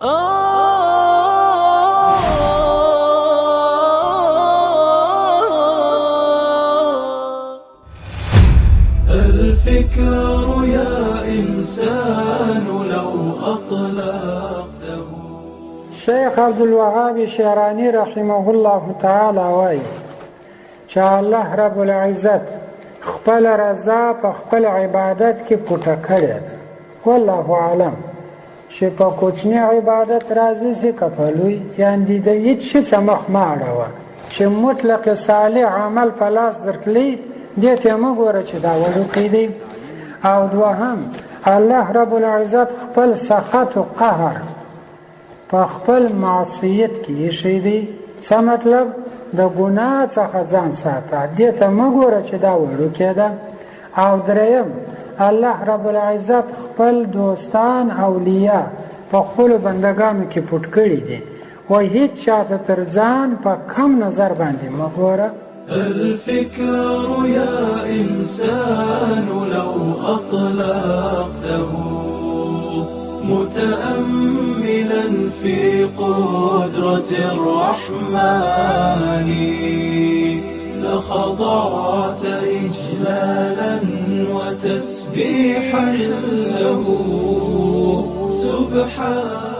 الفكر يا إنسان لو أطلقته. شیخ عبدالوهاب شعرانی رحمه الله تعالی وایي چې الله رب العزت خپل رضا په خپل عبادت کې پټه کړې ده. والله اعلم چې په کوچني عبادت راضي سي که په لوی، یعنې د هېڅ شي څه مخ مه اړوه چې مطلق صالح عمل په لاس درتلی دې ته مه ګوره چې دا وړوکی دی. او دوهم الله رب العزت خپل سخط و قهر په خپل معصیت کې ایښی دی. څه مطلب؟ د ګناه څخه ځان ساته، دې ته مه ګوره چې دا وړوکی ده. او دریم الله رب العزت خپل دوستان اولیاء په خپلو بندګانو کې پټ کړي دي، و هیڅ چاته تر ځان په کم نظر باندې مه ګوره. الفكر يا إنسان لو أطلقته متأملا في قدرة الرحمن لخضعت إجلالا وتسبيحا له سبحان